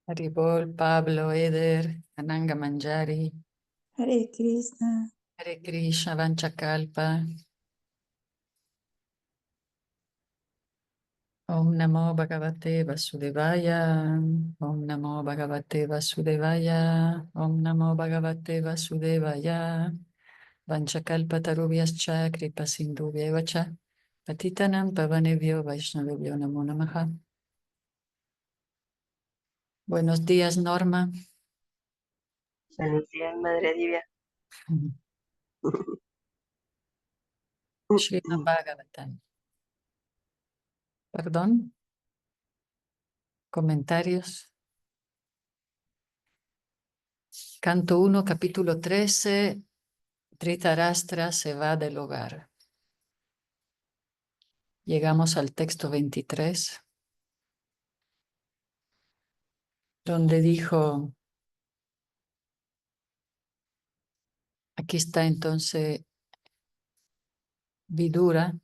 Haribol, Pablo, Eder, Ananga Manjari, Hare Krishna. Hare Krishna, Vanchakalpa, Om Namo Bhagavate Vasudevaya, Om Namo Bhagavate Vasudevaya, Om Namo Bhagavate Vasudevaya, Vanchakalpa Tarubhyascha, Kripa Sindhubhyeva cha, Patitanam Pavanebhyo Vaishnavebhyo Namo Namaha. Buenos días, Norma. Buenos días, Madre Divia. Srimad Bhagavatam. Perdón. Comentarios. Canto 1, capítulo 13. Dhritarashtra se va del hogar. Llegamos al texto 23, donde dijo, aquí está entonces Vidura,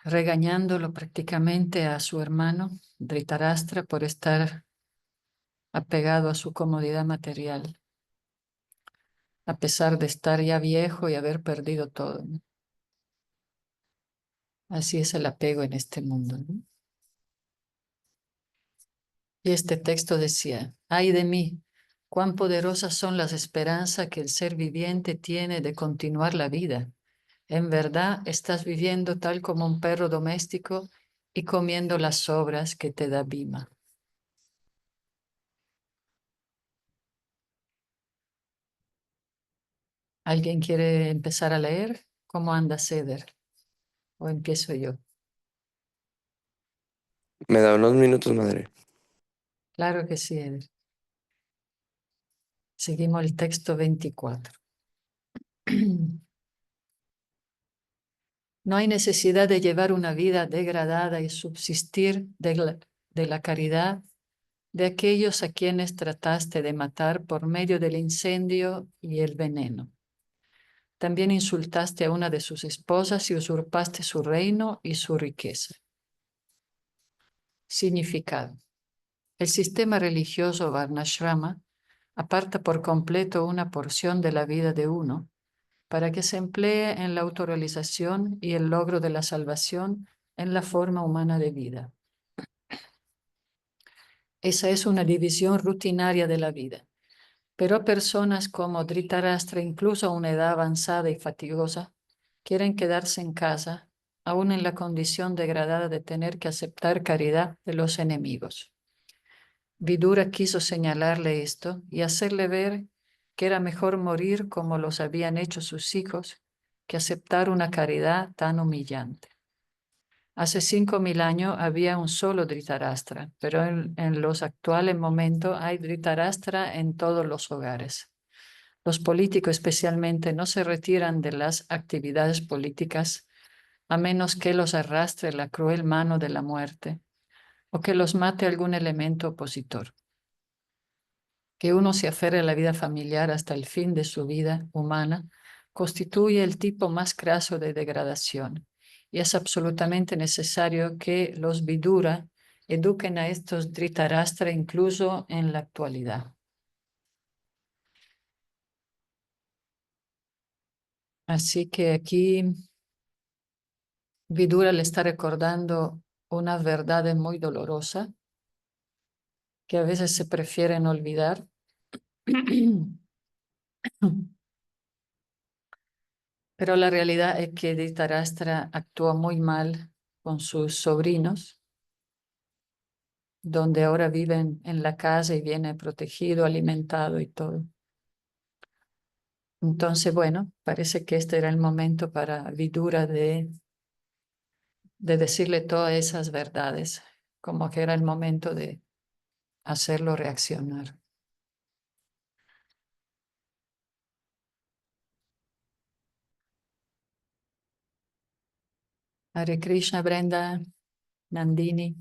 regañándolo prácticamente a su hermano Dhritarashtra por estar apegado a su comodidad material, a pesar de estar ya viejo y haber perdido todo, ¿no? Así es el apego en este mundo, ¿no? Y este texto decía, ay de mí, cuán poderosas son las esperanzas que el ser viviente tiene de continuar la vida. En verdad estás viviendo tal como un perro doméstico y comiendo las sobras que te da Bhima. ¿Alguien quiere empezar a leer? ¿Cómo anda Ceder? ¿O empiezo yo? Me da unos minutos, madre. Claro que sí, Eder. Seguimos el texto 24. No hay necesidad de llevar una vida degradada y subsistir de la caridad de aquellos a quienes trataste de matar por medio del incendio y el veneno. También insultaste a una de sus esposas y usurpaste su reino y su riqueza. Significado. El sistema religioso Varnashrama aparta por completo una porción de la vida de uno para que se emplee en la autorrealización y el logro de la salvación en la forma humana de vida. Esa es una división rutinaria de la vida. Pero personas como Dhritarashtra, incluso a una edad avanzada y fatigosa, quieren quedarse en casa, aún en la condición degradada de tener que aceptar caridad de los enemigos. Vidura quiso señalarle esto y hacerle ver que era mejor morir como los habían hecho sus hijos que aceptar una caridad tan humillante. Hace 5000 años había un solo Dhritarashtra, pero en los actuales momentos hay Dhritarashtra en todos los hogares. Los políticos especialmente no se retiran de las actividades políticas a menos que los arrastre la cruel mano de la muerte o que los mate algún elemento opositor. Que uno se aferre a la vida familiar hasta el fin de su vida humana constituye el tipo más craso de degradación y es absolutamente necesario que los Vidura eduquen a estos Dhritarashtra incluso en la actualidad. Así que aquí Vidura le está recordando una verdad muy dolorosa que a veces se prefieren olvidar. Pero la realidad es que Dhritarashtra actuó muy mal con sus sobrinos, donde ahora viven en la casa y viene protegido, alimentado y todo. Entonces, bueno, parece que este era el momento para Vidura de decirle todas esas verdades, como que era el momento de hacerlo reaccionar. Hare Krishna, Brenda, Nandini.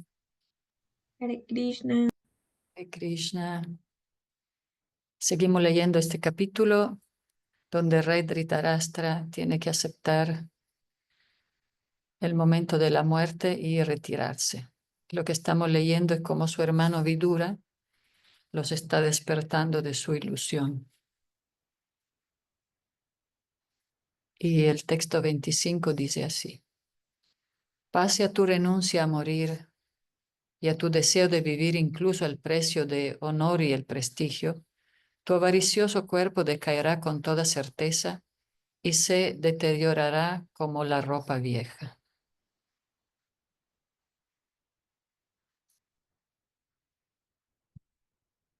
Hare Krishna. Hare Krishna. Seguimos leyendo este capítulo donde Rey Dhritarashtra tiene que aceptar el momento de la muerte y retirarse. Lo que estamos leyendo es cómo su hermano Vidura los está despertando de su ilusión. Y el texto 25 dice así: pase a tu renuncia a morir y a tu deseo de vivir incluso al precio de honor y el prestigio, tu avaricioso cuerpo decaerá con toda certeza y se deteriorará como la ropa vieja.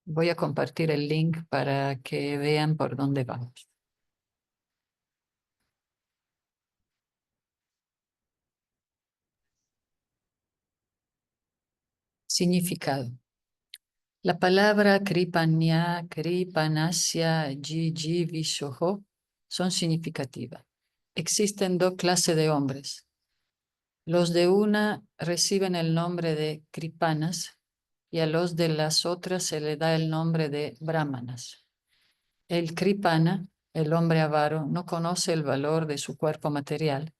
Voy a compartir el link para que vean por dónde vamos. Significado. La palabra kripanya, kripanasya, jiji, vishoho son significativas. Existen dos clases de hombres. Los de una reciben el nombre de kripanas y a los de las otras se le da el nombre de brahmanas. El kripana, el hombre avaro, no conoce el valor de su cuerpo material,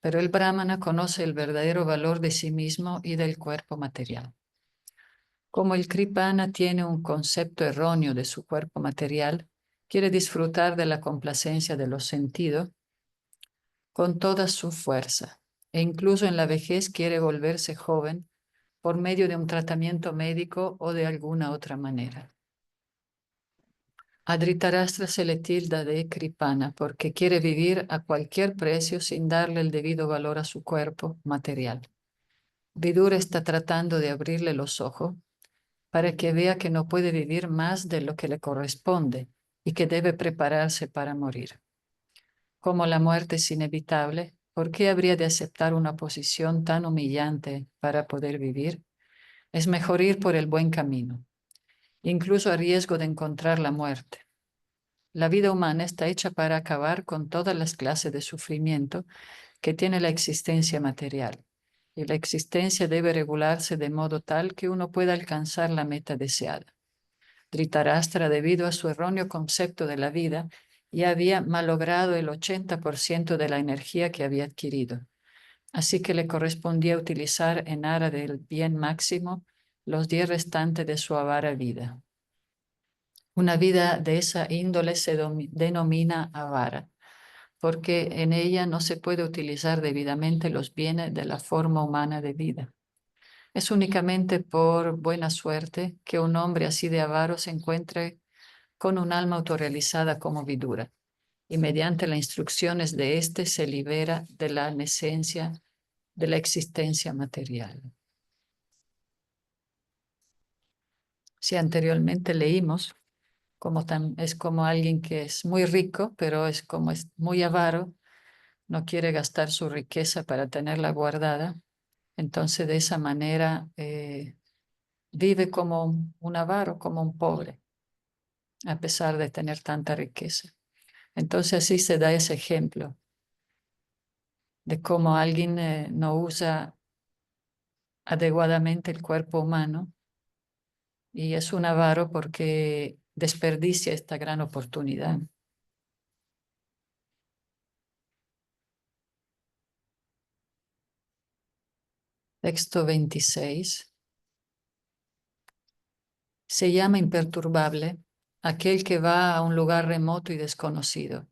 pero el brahmana conoce el verdadero valor de sí mismo y del cuerpo material. Como el kripana tiene un concepto erróneo de su cuerpo material, quiere disfrutar de la complacencia de los sentidos con toda su fuerza e incluso en la vejez quiere volverse joven por medio de un tratamiento médico o de alguna otra manera. A Dhritarashtra se le tilda de kripana porque quiere vivir a cualquier precio sin darle el debido valor a su cuerpo material. Vidura está tratando de abrirle los ojos para que vea que no puede vivir más de lo que le corresponde y que debe prepararse para morir. Como la muerte es inevitable, ¿por qué habría de aceptar una posición tan humillante para poder vivir? Es mejor ir por el buen camino, incluso a riesgo de encontrar la muerte. La vida humana está hecha para acabar con todas las clases de sufrimiento que tiene la existencia material, y la existencia debe regularse de modo tal que uno pueda alcanzar la meta deseada. Dhritarashtra, debido a su erróneo concepto de la vida, ya había malogrado el 80% de la energía que había adquirido. Así que le correspondía utilizar en aras del bien máximo los 10 restantes de su avara vida. Una vida de esa índole se denomina avara, porque en ella no se puede utilizar debidamente los bienes de la forma humana de vida. Es únicamente por buena suerte que un hombre así de avaro se encuentre con un alma autorrealizada como Vidura, y mediante las instrucciones de éste se libera de la necencia de la existencia material. Si anteriormente leímos, es como alguien que es muy rico, pero es como es muy avaro, no quiere gastar su riqueza para tenerla guardada, entonces de esa manera vive como un avaro, como un pobre, a pesar de tener tanta riqueza. Entonces así se da ese ejemplo de cómo alguien no usa adecuadamente el cuerpo humano y es un avaro porque desperdicia esta gran oportunidad. Texto 26. Se llama imperturbable aquel que va a un lugar remoto y desconocido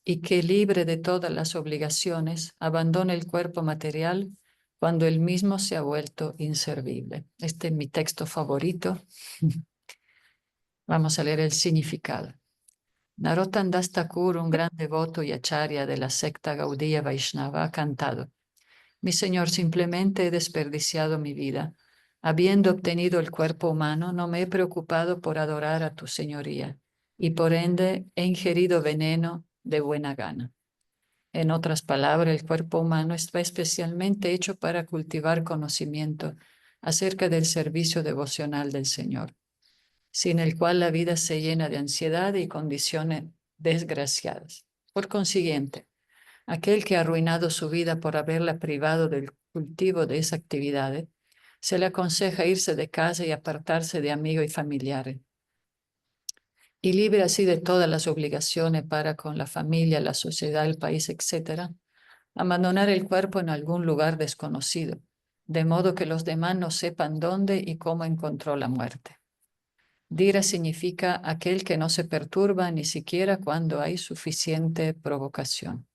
y que, libre de todas las obligaciones, abandona el cuerpo material cuando el mismo se ha vuelto inservible. Este es mi texto favorito. Vamos a leer el significado. Narottam Das Thakur, un gran devoto y acharya de la secta Gaudiya Vaishnava, ha cantado: mi Señor, simplemente he desperdiciado mi vida. Habiendo obtenido el cuerpo humano, no me he preocupado por adorar a tu señoría y por ende he ingerido veneno de buena gana. En otras palabras, el cuerpo humano está especialmente hecho para cultivar conocimiento acerca del servicio devocional del Señor, sin el cual la vida se llena de ansiedad y condiciones desgraciadas. Por consiguiente, aquel que ha arruinado su vida por haberla privado del cultivo de esa actividad, se le aconseja irse de casa y apartarse de amigos y familiares. Y libre así de todas las obligaciones para con la familia, la sociedad, el país, etc., abandonar el cuerpo en algún lugar desconocido, de modo que los demás no sepan dónde y cómo encontró la muerte. Dhira significa aquel que no se perturba ni siquiera cuando hay suficiente provocación.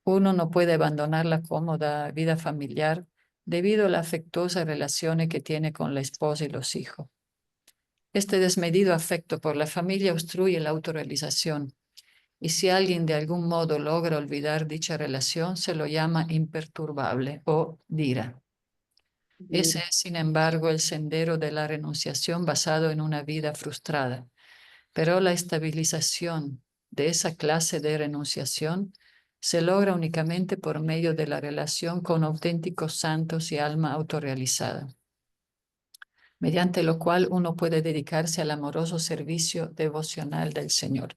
Uno no puede abandonar la cómoda vida familiar debido a las afectuosas relaciones que tiene con la esposa y los hijos. Este desmedido afecto por la familia obstruye la autorrealización, y si alguien de algún modo logra olvidar dicha relación, se lo llama imperturbable o dhira. Ese es, sin embargo, el sendero de la renunciación basado en una vida frustrada. Pero la estabilización de esa clase de renunciación se logra únicamente por medio de la relación con auténticos santos y alma autorrealizada, mediante lo cual uno puede dedicarse al amoroso servicio devocional del Señor.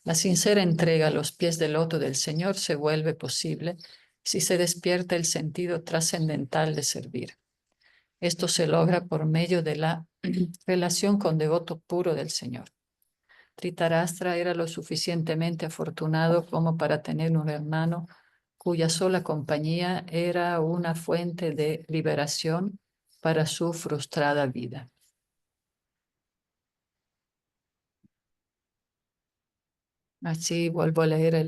La sincera entrega a los pies del loto del Señor se vuelve posible si se despierta el sentido trascendental de servir. Esto se logra por medio de la relación con devoto puro del Señor. Dhritarashtra era lo suficientemente afortunado como para tener un hermano cuya sola compañía era una fuente de liberación para su frustrada vida. Así vuelvo a leer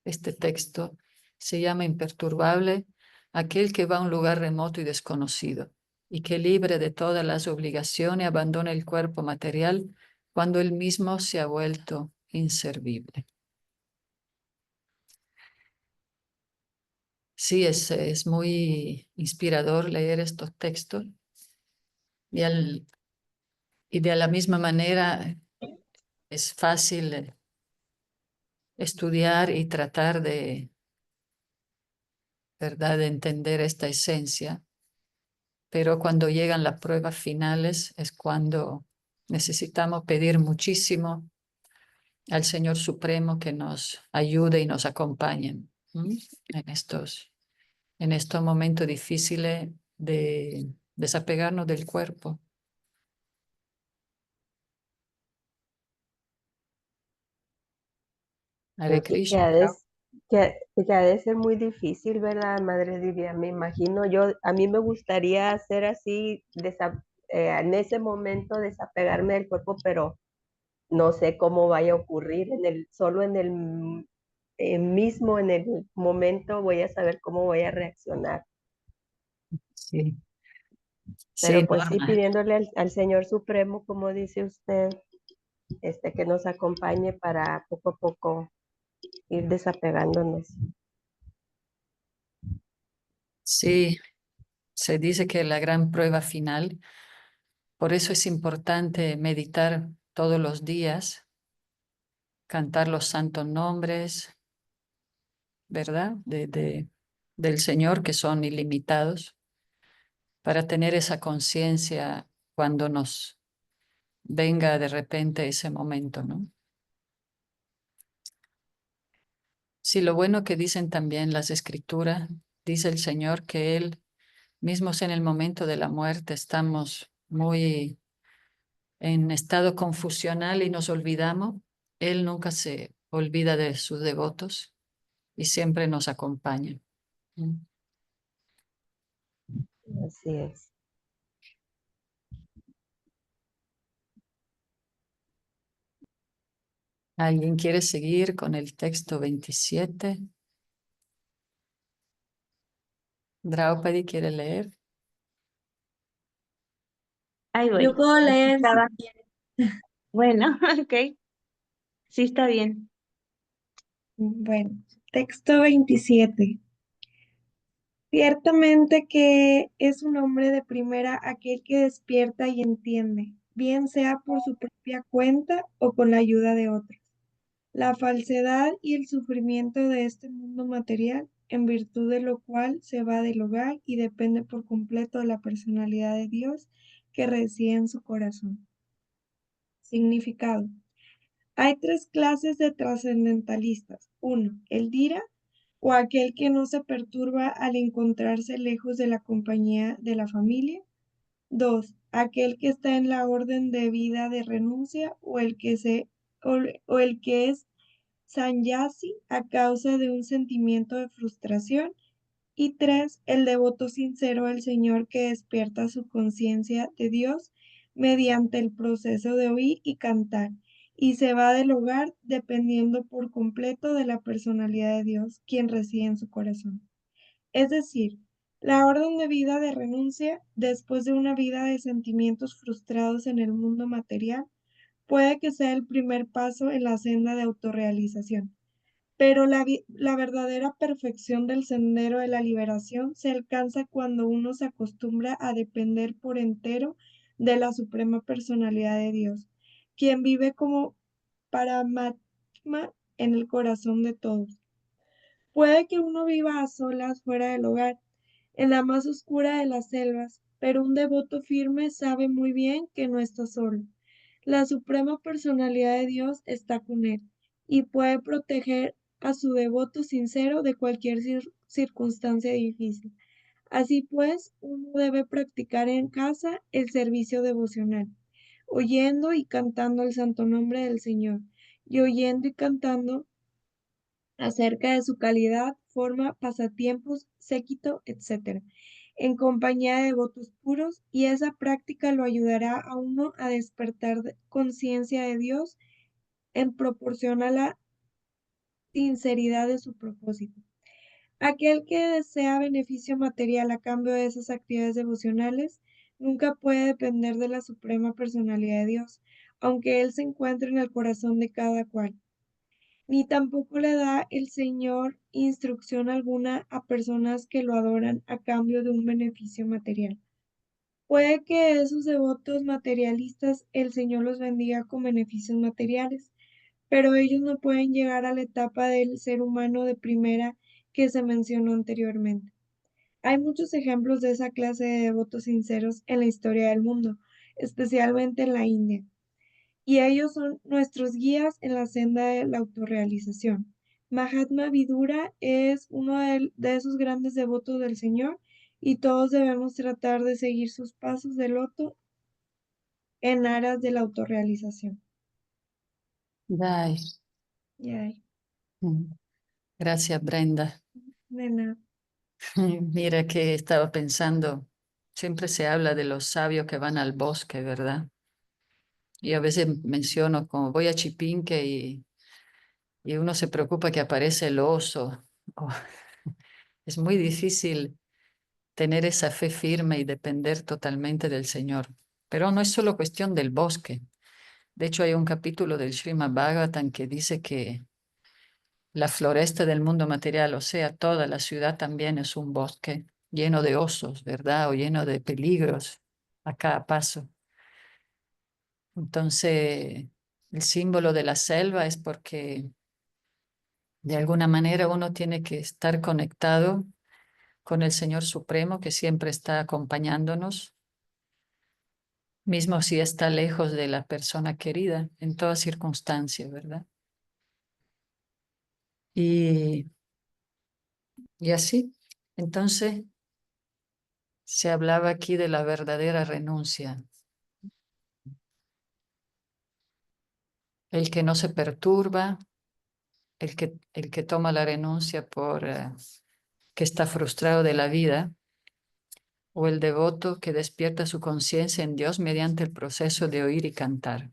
este texto. Se llama imperturbable aquel que va a un lugar remoto y desconocido y que libre de todas las obligaciones abandona el cuerpo material cuando él mismo se ha vuelto inservible. Sí, es muy inspirador leer estos textos y, y de la misma manera es fácil estudiar y tratar de, ¿verdad?, de entender esta esencia, pero cuando llegan las pruebas finales es cuando necesitamos pedir muchísimo al Señor Supremo que nos ayude y nos acompañe en estos momentos difíciles de desapegarnos del cuerpo. Hare Que, que, Krishna. ha de, que ha de ser muy difícil, ¿verdad, Madre Divina? Me imagino, a mí me gustaría hacer así, en ese momento desapegarme del cuerpo, pero no sé cómo vaya a ocurrir, solo en en el momento voy a saber cómo voy a reaccionar. Sí, Pero sí, pues sí, Norma. pidiéndole al Señor Supremo, como dice usted, que nos acompañe para poco a poco ir desapegándonos. Sí, se dice que la gran prueba final, por eso es importante meditar todos los días, cantar los santos nombres, ¿verdad? Del Señor, que son ilimitados, para tener esa conciencia cuando nos venga de repente ese momento, ¿no? Sí, lo bueno que dicen también las escrituras, dice el Señor que Él, mismos en el momento de la muerte, estamos muy en estado confusional y nos olvidamos. Él nunca se olvida de sus devotos y siempre nos acompaña. Así es. ¿Alguien quiere seguir con el texto 27? Draupadi quiere leer. Ahí Yo voy. puedo leer si Estaba. quieres. Bueno, ok. Sí, está bien. Bueno, texto 27. Ciertamente que es un hombre de primera aquel que despierta y entiende, bien sea por su propia cuenta o con la ayuda de otros, la falsedad y el sufrimiento de este mundo material, en virtud de lo cual se va del hogar y depende por completo de la personalidad de Dios que reside en su corazón. Significado. Hay tres clases de trascendentalistas. 1. El Dhira, o aquel que no se perturba al encontrarse lejos de la compañía de la familia. 2. Aquel que está en la orden de vida de renuncia o el que es sannyasi a causa de un sentimiento de frustración. Y 3, el devoto sincero al Señor que despierta su conciencia de Dios mediante el proceso de oír y cantar, y se va del hogar dependiendo por completo de la personalidad de Dios, quien reside en su corazón. Es decir, la orden de vida de renuncia, después de una vida de sentimientos frustrados en el mundo material, puede que sea el primer paso en la senda de autorrealización. Pero la verdadera perfección del sendero de la liberación se alcanza cuando uno se acostumbra a depender por entero de la suprema personalidad de Dios, quien vive como Paramatma en el corazón de todos. Puede que uno viva a solas fuera del hogar, en la más oscura de las selvas, pero un devoto firme sabe muy bien que no está solo. La suprema personalidad de Dios está con él y puede proteger a su devoto sincero de cualquier circunstancia difícil. Así pues, uno debe practicar en casa el servicio devocional, oyendo y cantando el santo nombre del Señor, y oyendo y cantando acerca de su calidad, forma, pasatiempos, séquito, etc., en compañía de devotos puros, y esa práctica lo ayudará a uno a despertar conciencia de Dios en proporción a la sinceridad de su propósito. Aquel que desea beneficio material a cambio de esas actividades devocionales nunca puede depender de la suprema personalidad de Dios, aunque Él se encuentre en el corazón de cada cual. Ni tampoco le da el Señor instrucción alguna a personas que lo adoran a cambio de un beneficio material. Puede que esos devotos materialistas el Señor los bendiga con beneficios materiales, pero ellos no pueden llegar a la etapa del ser humano de primera que se mencionó anteriormente. Hay muchos ejemplos de esa clase de devotos sinceros en la historia del mundo, especialmente en la India, y ellos son nuestros guías en la senda de la autorrealización. Mahatma Vidura es uno de esos grandes devotos del Señor y todos debemos tratar de seguir sus pasos de loto en aras de la autorrealización. Ay, Yay, mm, gracias, Brenda. de nada. Mira que estaba pensando, siempre se habla de los sabios que van al bosque, ¿verdad? Y a veces menciono como voy a Chipinque y uno se preocupa que aparece el oso. Oh, es muy difícil tener esa fe firme y depender totalmente del Señor. Pero no es solo cuestión del bosque. De hecho, hay un capítulo del Srimad Bhagavatam que dice que la floresta del mundo material, o sea, toda la ciudad también es un bosque lleno de osos, ¿verdad? O lleno de peligros a cada paso. Entonces, el símbolo de la selva es porque de alguna manera uno tiene que estar conectado con el Señor Supremo que siempre está acompañándonos, mismo si está lejos de la persona querida, en todas circunstancias, ¿verdad? Y, y así, entonces, se hablaba aquí de la verdadera renuncia, el que no se perturba, el que toma la renuncia por que está frustrado de la vida, o el devoto que despierta su conciencia en Dios mediante el proceso de oír y cantar.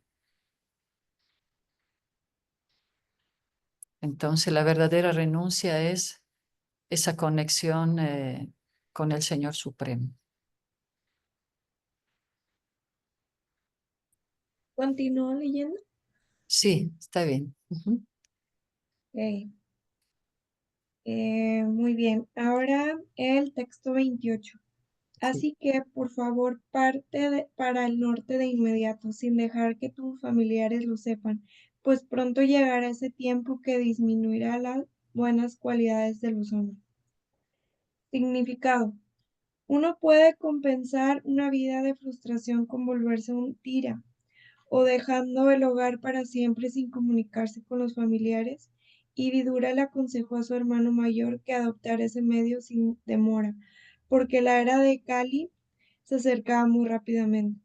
Entonces, la verdadera renuncia es esa conexión con el Señor Supremo. ¿Continúo leyendo? Sí, está bien. Ujú. Ok. Muy bien. Ahora el texto 28. Sí. Así que, por favor, para el norte de inmediato, sin dejar que tus familiares lo sepan, pues pronto llegará ese tiempo que disminuirá las buenas cualidades de los hombres. Significado. Uno puede compensar una vida de frustración con volverse un tira o dejando el hogar para siempre sin comunicarse con los familiares, y Vidura le aconsejó a su hermano mayor que adoptara ese medio sin demora, porque la era de Kali se acercaba muy rápidamente.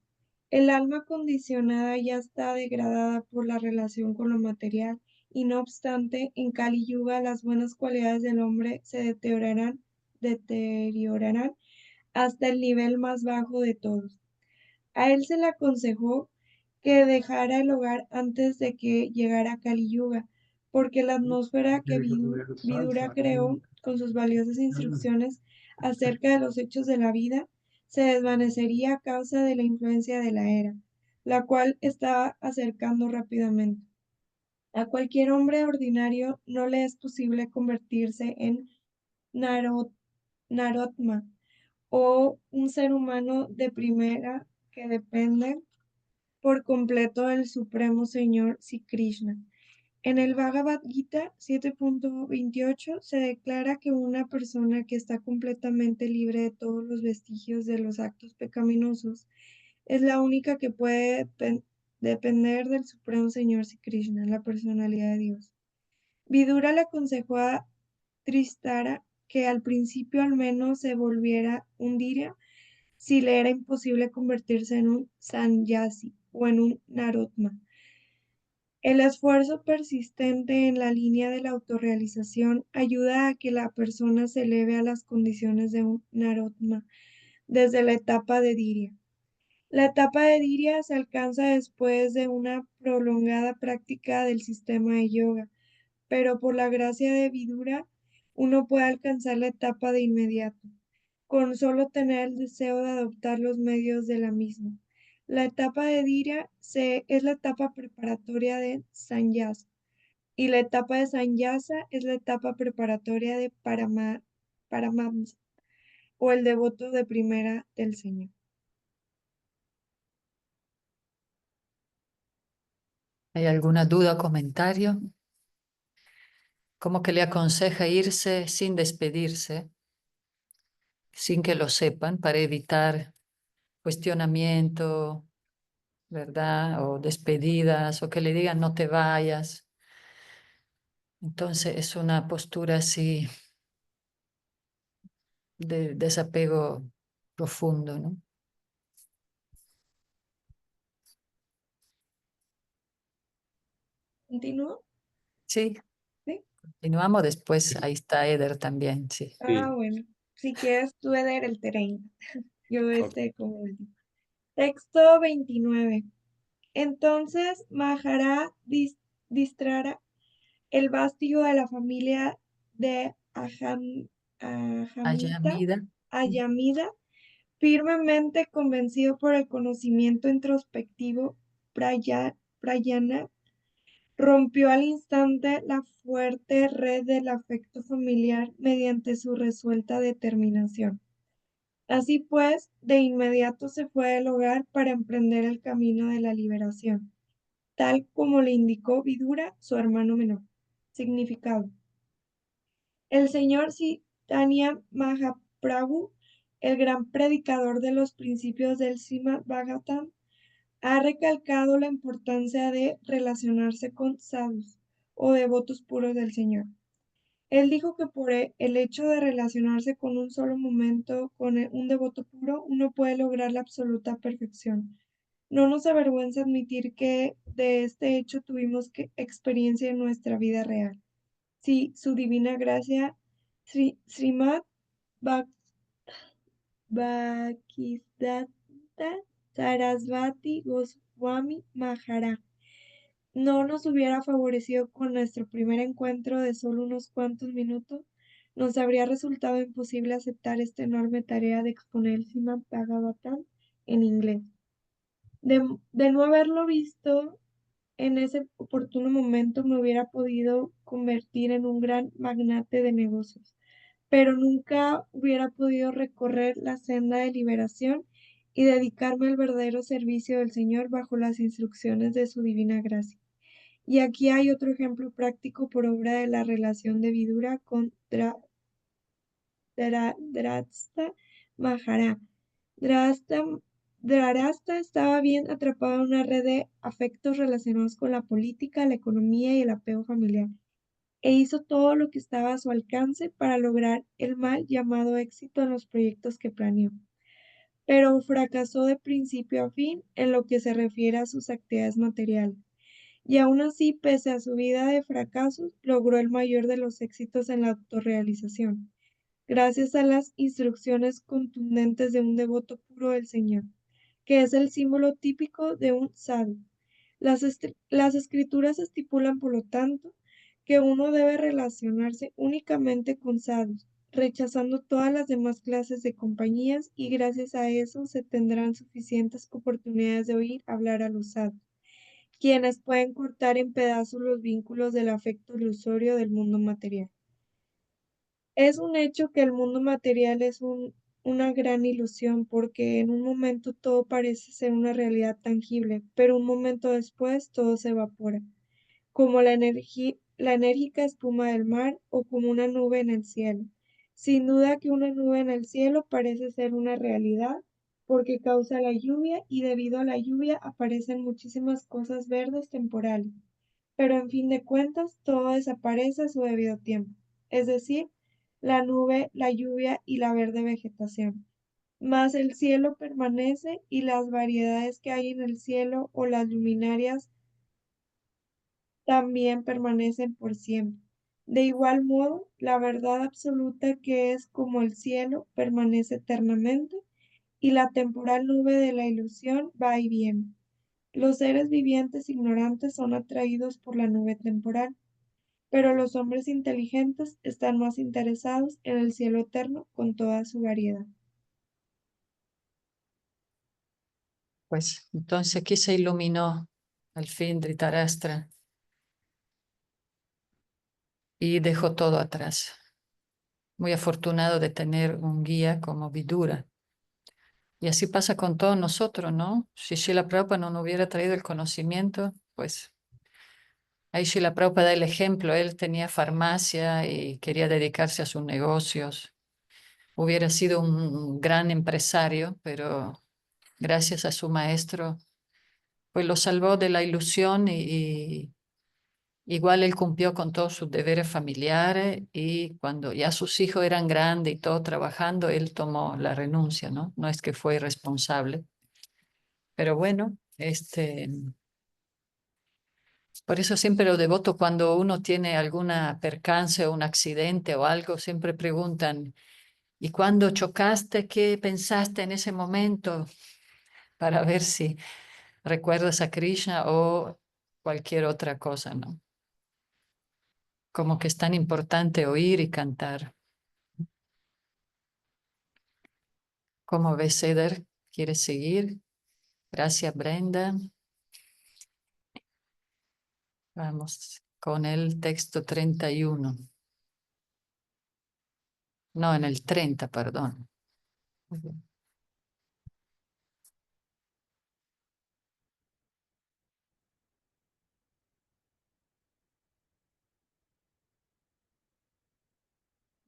El alma condicionada ya está degradada por la relación con lo material, y no obstante, en Kali Yuga las buenas cualidades del hombre se deteriorarán deteriorarán hasta el nivel más bajo de todos. A él se le aconsejó que dejara el hogar antes de que llegara Kali Yuga, porque la atmósfera que Vidura creó con sus valiosas instrucciones acerca de los hechos de la vida se desvanecería a causa de la influencia de la era, la cual estaba acercando rápidamente. A cualquier hombre ordinario no le es posible convertirse en Narotma, o un ser humano de primera que depende por completo del Supremo Señor Sri Krishna. En el Bhagavad Gita 7.28 se declara que una persona que está completamente libre de todos los vestigios de los actos pecaminosos es la única que puede depender del Supremo Señor Sri Krishna, la personalidad de Dios. Vidura le aconsejó a Tristara que al principio al menos se volviera un Dirya si le era imposible convertirse en un sannyasi o en un narotma. El esfuerzo persistente en la línea de la autorrealización ayuda a que la persona se eleve a las condiciones de un narotma desde la etapa de Dirya. La etapa de Dirya se alcanza después de una prolongada práctica del sistema de yoga, pero por la gracia de Vidura, uno puede alcanzar la etapa de inmediato, con solo tener el deseo de adoptar los medios de la misma. La etapa de Dirya es la etapa preparatoria de Sannyasa, y la etapa de Sannyasa es la etapa preparatoria de Paramahamsa, o el devoto de primera del Señor. ¿Hay alguna duda o comentario? ¿Cómo que le aconseja irse sin despedirse, sin que lo sepan, para evitar cuestionamiento, ¿verdad? O despedidas, o que le digan no te vayas. Entonces es una postura así de desapego profundo, ¿no? ¿Continúo? Sí, ¿Sí? continuamos después. Ahí está Eder también, sí. Bueno. Si quieres tú leer el terreno. Yo como último. Texto 29. Entonces Mahara distrara el vástigo de la familia de Ayamida. Ayamida, firmemente convencido por el conocimiento introspectivo prayana, rompió al instante la fuerte red del afecto familiar mediante su resuelta determinación. Así pues, de inmediato se fue del hogar para emprender el camino de la liberación, tal como le indicó Vidura, su hermano menor. Significado. El señor Chaitanya Mahaprabhu, el gran predicador de los principios del Srimad Bhagavatam, ha recalcado la importancia de relacionarse con sadhus o devotos puros del Señor. Él dijo que por el hecho de relacionarse con un solo momento con un devoto puro, uno puede lograr la absoluta perfección. No nos avergüenza admitir que de este hecho tuvimos experiencia en nuestra vida real. Sí, su divina gracia, Srimad Bhaktisiddhanta Sarasvati Goswami Maharaj no nos hubiera favorecido con nuestro primer encuentro de solo unos cuantos minutos, nos habría resultado imposible aceptar esta enorme tarea de exponer el Srimad Bhagavatam en inglés. De no haberlo visto en ese oportuno momento, me hubiera podido convertir en un gran magnate de negocios, pero nunca hubiera podido recorrer la senda de liberación y dedicarme al verdadero servicio del Señor bajo las instrucciones de su divina gracia. Y aquí hay otro ejemplo práctico por obra de la relación de Vidura con Drasta Maharaj. Dharasta estaba bien atrapado en una red de afectos relacionados con la política, la economía y el apego familiar, e hizo todo lo que estaba a su alcance para lograr el mal llamado éxito en los proyectos que planeó, pero fracasó de principio a fin en lo que se refiere a sus actividades materiales. Y aún así, pese a su vida de fracasos, logró el mayor de los éxitos en la autorrealización. gracias a las instrucciones contundentes de un devoto puro del Señor, que es el símbolo típico de un sadhu. Las escrituras estipulan, por lo tanto, que uno debe relacionarse únicamente con sadhus, rechazando todas las demás clases de compañías, y gracias a eso se tendrán suficientes oportunidades de oír hablar a los sadhus, quienes pueden cortar en pedazos los vínculos del afecto ilusorio del mundo material. Es un hecho que el mundo material es una gran ilusión, porque en un momento todo parece ser una realidad tangible, pero un momento después todo se evapora, como la enérgica espuma del mar o como una nube en el cielo. Sin duda que una nube en el cielo parece ser una realidad porque causa la lluvia, y debido a la lluvia aparecen muchísimas cosas verdes temporales, pero en fin de cuentas todo desaparece a su debido tiempo, es decir, la nube, la lluvia y la verde vegetación. Mas el cielo permanece, y las variedades que hay en el cielo o las luminarias también permanecen por siempre. De igual modo, la verdad absoluta, que es como el cielo, permanece eternamente, y la temporal nube de la ilusión va y viene. Los seres vivientes ignorantes son atraídos por la nube temporal, pero los hombres inteligentes están más interesados en el cielo eterno con toda su variedad. Pues entonces aquí se iluminó al fin Dhritarashtra y dejó todo atrás. Muy afortunado de tener un guía como Vidura. Y así pasa con todos nosotros, ¿no? Si Srila Prabhupada no nos hubiera traído el conocimiento, pues ahí Srila Prabhupada da el ejemplo. Él tenía farmacia y quería dedicarse a sus negocios. Hubiera sido un gran empresario, pero gracias a su maestro, pues lo salvó de la ilusión y igual él cumplió con todos sus deberes familiares, y cuando ya sus hijos eran grandes y todo trabajando, él tomó la renuncia, ¿no? No es que fue irresponsable, pero bueno, por eso siempre lo devoto, cuando uno tiene alguna percance o un accidente o algo, siempre preguntan, ¿y cuando chocaste, qué pensaste en ese momento? Para ver si recuerdas a Krishna o cualquier otra cosa, ¿no? Como que es tan importante oír y cantar. ¿Cómo ves, Ceder? ¿Quieres seguir? Gracias, Brenda. Vamos con el texto 31. No, en el 30, perdón. Muy bien.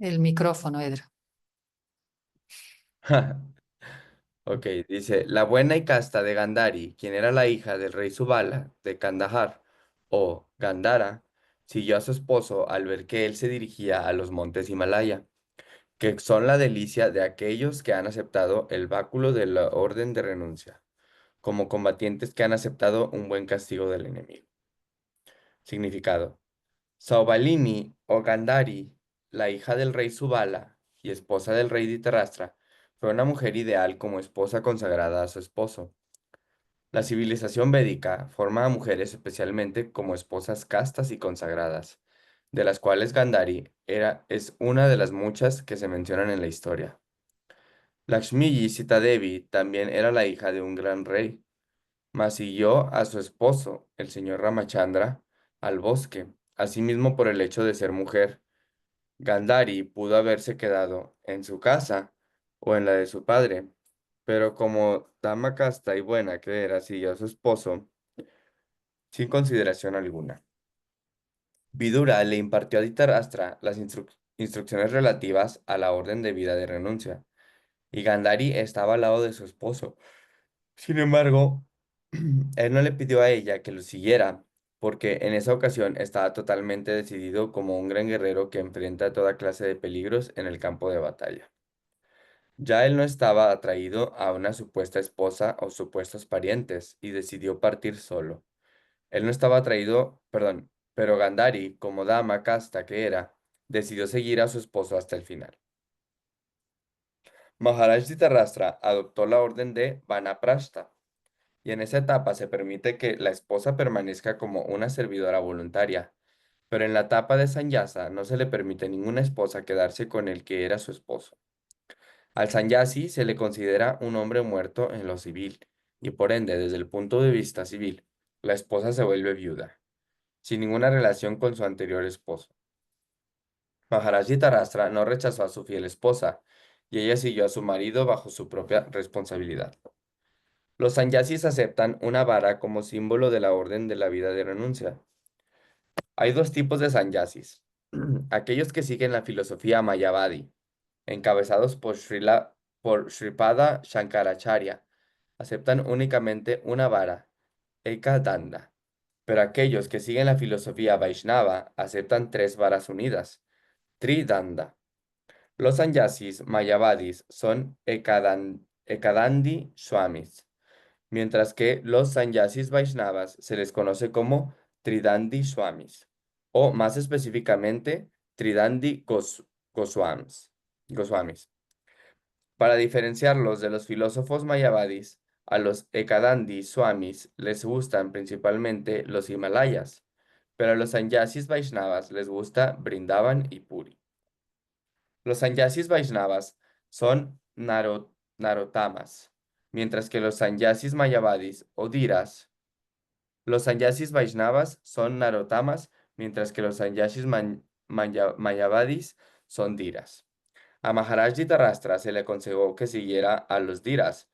El micrófono, Edra. Ok, dice, la buena y casta de Gandhari, quien era la hija del rey Subala de Kandahar, o Gandhara, siguió a su esposo al ver que él se dirigía a los montes Himalaya, que son la delicia de aquellos que han aceptado el báculo de la orden de renuncia, como combatientes que han aceptado un buen castigo del enemigo. Significado. Saubalini o Gandhari, la hija del rey Subala y esposa del rey Dhritarashtra, fue una mujer ideal como esposa consagrada a su esposo. La civilización védica forma a mujeres especialmente como esposas castas y consagradas, de las cuales Gandhari es una de las muchas que se mencionan en la historia. Lakshmiji Sita Devi también era la hija de un gran rey, mas siguió a su esposo, el señor Ramachandra, al bosque, asimismo por el hecho de ser mujer. Gandhari pudo haberse quedado en su casa o en la de su padre, pero como dama casta y buena que era, siguió a su esposo sin consideración alguna. Vidura le impartió a Dhritarashtra las instrucciones relativas a la orden de vida de renuncia, y Gandhari estaba al lado de su esposo. Sin embargo, él no le pidió a ella que lo siguiera, porque en esa ocasión estaba totalmente decidido como un gran guerrero que enfrenta toda clase de peligros en el campo de batalla. Ya él no estaba atraído a una supuesta esposa o supuestos parientes y decidió partir solo. Él no estaba atraído, perdón, pero Gandhari, como dama casta que era, decidió seguir a su esposo hasta el final. Maharaj Dhritarashtra adoptó la orden de Vanaprastha, y en esa etapa se permite que la esposa permanezca como una servidora voluntaria, pero en la etapa de Sannyasa no se le permite a ninguna esposa quedarse con el que era su esposo. Al sannyasi se le considera un hombre muerto en lo civil, y por ende, desde el punto de vista civil, la esposa se vuelve viuda, sin ninguna relación con su anterior esposo. Maharaj Dhritarashtra no rechazó a su fiel esposa, y ella siguió a su marido bajo su propia responsabilidad. Los sannyasis aceptan una vara como símbolo de la orden de la vida de renuncia. Hay dos tipos de sannyasis. Aquellos que siguen la filosofía mayavadi, encabezados por Sripada Shankaracharya, aceptan únicamente una vara, Ekadanda. Pero aquellos que siguen la filosofía Vaishnava aceptan tres varas unidas, Tridanda. Los sannyasis mayavadis son Ekadandi Swamis, mientras que los sannyasis Vaishnavas se les conoce como Tridandi Swamis, o más específicamente Tridandi Goswamis. Para diferenciarlos de los filósofos mayavadis, a los Ekadandi Swamis les gustan principalmente los Himalayas, pero a los sannyasis Vaishnavas les gusta Brindavan y Puri. Los sannyasis Vaishnavas son Narotamas, mientras que los sannyasis Mayavadis o Dhiras. Los sannyasis Vaishnavas son Narotamas, mientras que los sannyasis Mayavadis son Dhiras. A Maharaj Dhritarashtra se le aconsejó que siguiera a los Dhiras,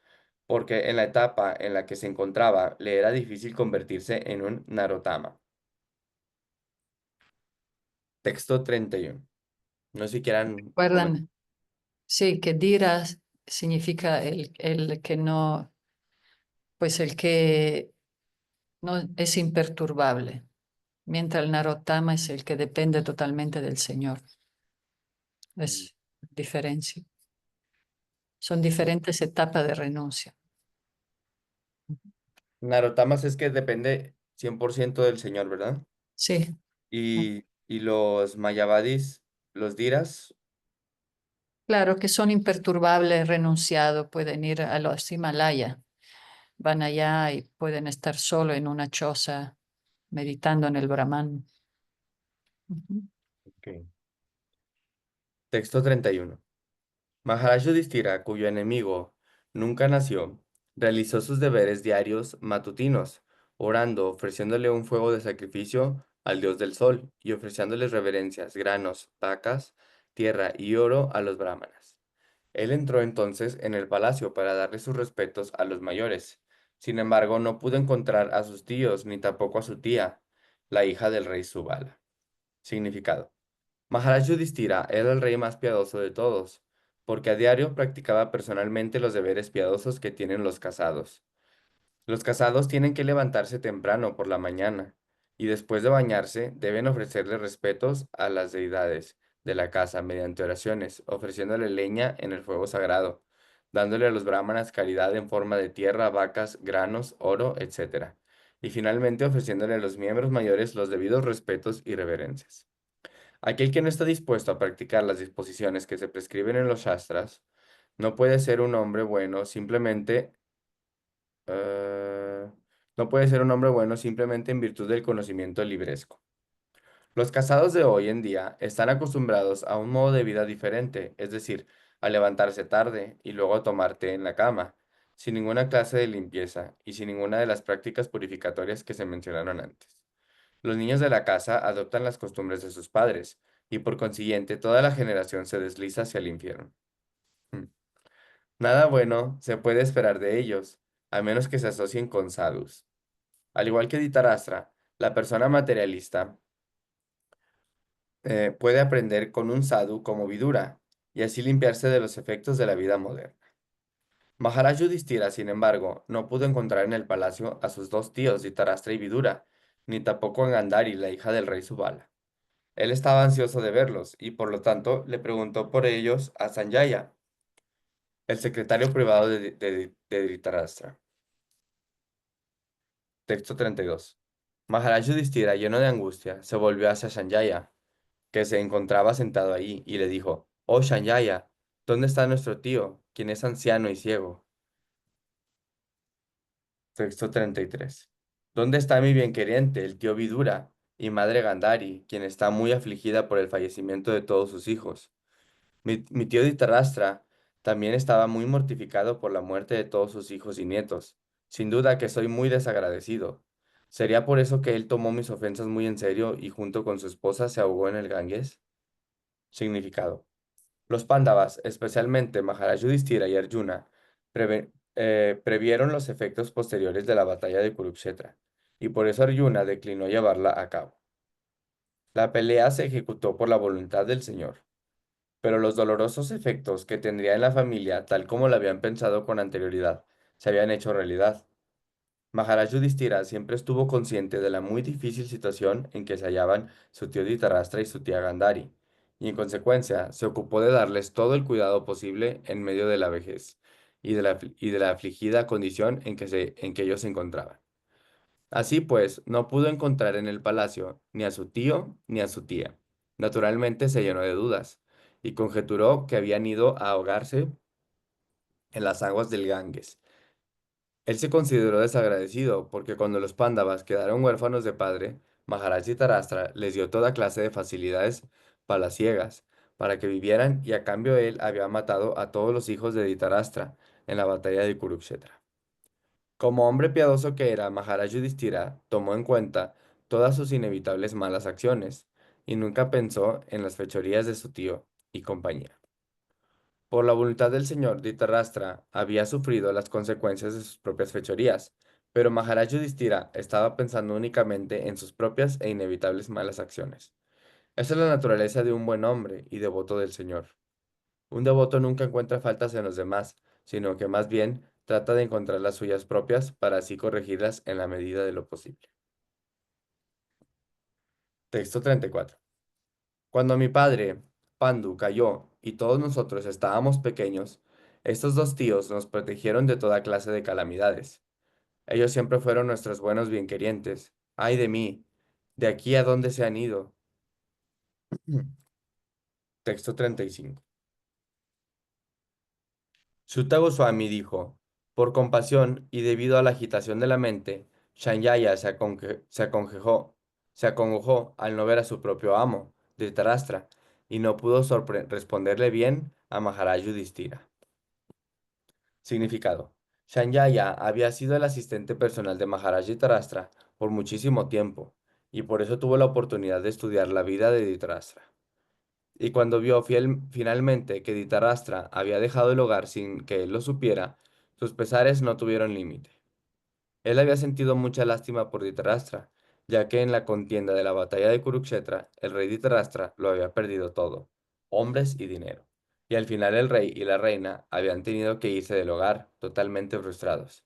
porque en la etapa en la que se encontraba le era difícil convertirse en un Narotama. Texto 31. No sé si quieran comentar. ¿Recuerdan? Sí, que Dhiras significa el que no, pues el que no es imperturbable, mientras el Narottama es el que depende totalmente del Señor. Es diferencia. Son diferentes etapas de renuncia. Narotamas es que depende 100% del Señor, ¿verdad? Sí, Y los Mayavadis, los Dhiras, claro que son imperturbables, renunciados, pueden ir a los Himalaya, van allá y pueden estar solo en una choza meditando en el Brahman. Ujú. ok. Texto 31. Maharaj Yudhishthira, cuyo enemigo nunca nació, realizó sus deberes diarios matutinos, orando, ofreciéndole un fuego de sacrificio al dios del sol y ofreciéndoles reverencias, granos, vacas, tierra y oro a los brahmanas. Él entró entonces en el palacio para darle sus respetos a los mayores. Sin embargo, no pudo encontrar a sus tíos ni tampoco a su tía, la hija del rey Subala. Significado. Maharaj Yudhishthira era el rey más piadoso de todos, porque a diario practicaba personalmente los deberes piadosos que tienen los casados. Los casados tienen que levantarse temprano por la mañana, y después de bañarse deben ofrecerle respetos a las deidades de la casa mediante oraciones, ofreciéndole leña en el fuego sagrado, dándole a los brahmanas caridad en forma de tierra, vacas, granos, oro, etc. Y finalmente ofreciéndole a los miembros mayores los debidos respetos y reverencias. Aquel que no está dispuesto a practicar las disposiciones que se prescriben en los Shastras no puede ser un hombre bueno eh, no puede ser un hombre bueno simplemente en virtud del conocimiento libresco. Los casados de hoy en día están acostumbrados a un modo de vida diferente, es decir, a levantarse tarde y luego a tomar té en la cama, sin ninguna clase de limpieza y sin ninguna de las prácticas purificatorias que se mencionaron antes. Los niños de la casa adoptan las costumbres de sus padres, y por consiguiente toda la generación se desliza hacia el infierno. Mm. Nada bueno se puede esperar de ellos, a menos que se asocien con sadhus. Al igual que Dhritarashtra, la persona materialista puede aprender con un sadhu como Vidura, y así limpiarse de los efectos de la vida moderna. Maharaj Yudhishthira, sin embargo, no pudo encontrar en el palacio a sus dos tíos, Dhritarashtra y Vidura, ni tampoco a Gandhari, la hija del rey Subala. Él estaba ansioso de verlos y por lo tanto le preguntó por ellos a Sanjaya, el secretario privado de Dhritarashtra. Texto 32. Maharaj Yudhishthira, lleno de angustia, se volvió hacia Sanjaya, que se encontraba sentado allí, y le dijo, «Oh Sanjaya, ¿Dónde está nuestro tío, quien es anciano y ciego? Texto 33. ¿Dónde está mi bienqueriente, el tío Vidura, y madre Gandhari, quien está muy afligida por el fallecimiento de todos sus hijos? Mi tío Dhritarashtra también estaba muy mortificado por la muerte de todos sus hijos y nietos. Sin duda que soy muy desagradecido. ¿Sería por eso que él tomó mis ofensas muy en serio y junto con su esposa se ahogó en el Ganges? Significado. Los Pándavas, especialmente Maharaj Yudhishthira y Arjuna, previeron los efectos posteriores de la batalla de Kurukshetra, y por eso Arjuna declinó llevarla a cabo. La pelea se ejecutó por la voluntad del Señor, pero los dolorosos efectos que tendría en la familia, tal como lo habían pensado con anterioridad, se habían hecho realidad. Maharaj Yudhishthira siempre estuvo consciente de la muy difícil situación en que se hallaban su tío Dhritarashtra y su tía Gandhari, y en consecuencia se ocupó de darles todo el cuidado posible en medio de la vejez y de la afligida condición en que ellos se encontraban. Así pues, no pudo encontrar en el palacio ni a su tío ni a su tía. Naturalmente se llenó de dudas y conjeturó que habían ido a ahogarse en las aguas del Ganges. Él se consideró desagradecido porque cuando los Pándavas quedaron huérfanos de padre, Maharaj Dhritarashtra les dio toda clase de facilidades palaciegas para que vivieran y a cambio él había matado a todos los hijos de Dhritarashtra en la batalla de Kurukshetra. Como hombre piadoso que era, Maharaj Yudhishthira tomó en cuenta todas sus inevitables malas acciones y nunca pensó en las fechorías de su tío y compañía. Por la voluntad del señor, Dhritarashtra había sufrido las consecuencias de sus propias fechorías, pero Maharaj Yudhishthira estaba pensando únicamente en sus propias e inevitables malas acciones. Esa es la naturaleza de un buen hombre y devoto del Señor. Un devoto nunca encuentra faltas en los demás, sino que más bien trata de encontrar las suyas propias para así corregirlas en la medida de lo posible. Texto 34. Cuando mi padre, Pandu, cayó y todos nosotros estábamos pequeños, estos dos tíos nos protegieron de toda clase de calamidades. Ellos siempre fueron nuestros buenos bienquerientes. ¡Ay de mí! ¿De aquí a dónde se han ido? Texto 35. Sutta Goswami dijo, por compasión y debido a la agitación de la mente, Shanyaya se acongojó al no ver a su propio amo, Dhritarashtra, y no pudo responderle bien a Maharaj Yudhishthira. Significado. Shanyaya había sido el asistente personal de Maharaj Dhritarashtra por muchísimo tiempo, y por eso tuvo la oportunidad de estudiar la vida de Dhritarashtra. Y cuando vio finalmente que Dhritarashtra había dejado el hogar sin que él lo supiera, sus pesares no tuvieron límite. Él había sentido mucha lástima por Dhritarashtra, ya que en la contienda de la batalla de Kurukshetra, el rey Dhritarashtra lo había perdido todo, hombres y dinero. Y al final el rey y la reina habían tenido que irse del hogar, totalmente frustrados.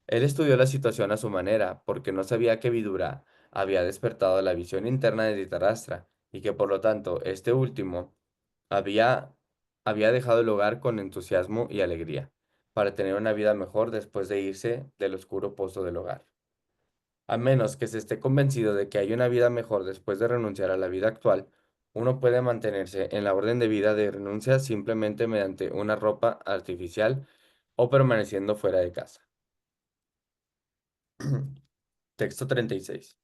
Él estudió la situación a su manera, porque no sabía que Vidura había despertado la visión interna de Dhritarashtra, y que por lo tanto este último había, había dejado el hogar con entusiasmo y alegría, para tener una vida mejor después de irse del oscuro pozo del hogar. A menos que se esté convencido de que hay una vida mejor después de renunciar a la vida actual, uno puede mantenerse en la orden de vida de renuncia simplemente mediante una ropa artificial o permaneciendo fuera de casa. Texto 36.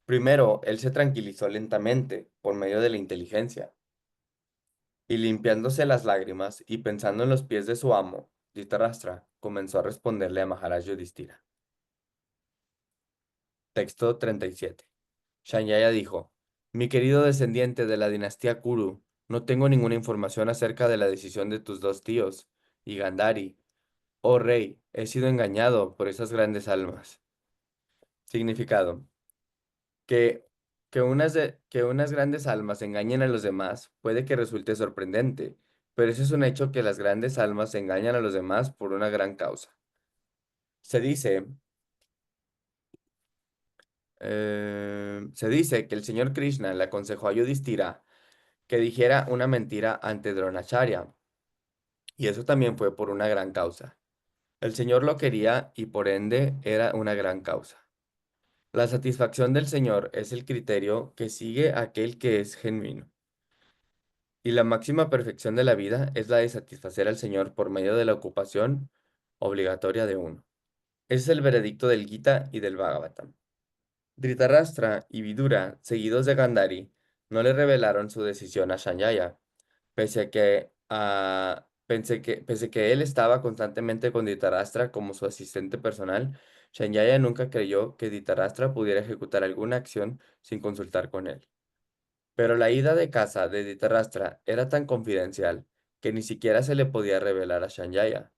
Primero, él se tranquilizó lentamente por medio de la inteligencia, y limpiándose las lágrimas y pensando en los pies de su amo, Dhritarashtra comenzó a responderle a Maharaj Yudhishthira. Texto 37. Shanyaya dijo, mi querido descendiente de la dinastía Kuru, no tengo ninguna información acerca de la decisión de tus dos tíos, y Gandhari. Oh rey, he sido engañado por esas grandes almas. Significado. Que, que unas grandes almas engañen a los demás puede que resulte sorprendente, pero eso es un hecho que las grandes almas engañan a los demás por una gran causa. Se dice, se dice que el señor Krishna le aconsejó a Yudhishthira que dijera una mentira ante Dronacharya, y eso también fue por una gran causa. El señor lo quería y por ende era una gran causa. La satisfacción del señor es el criterio que sigue aquel que es genuino. Y la máxima perfección de la vida es la de satisfacer al Señor por medio de la ocupación obligatoria de uno. Ese es el veredicto del Gita y del Bhagavatam. Dhritarashtra y Vidura, seguidos de Gandhari, no le revelaron su decisión a Sanjaya, pese que él estaba constantemente con Dhritarashtra como su asistente personal. Sanjaya nunca creyó que Dhritarashtra pudiera ejecutar alguna acción sin consultar con él. Pero la ida de casa de Dhritarashtra era tan confidencial que ni siquiera se le podía revelar a Sanjaya.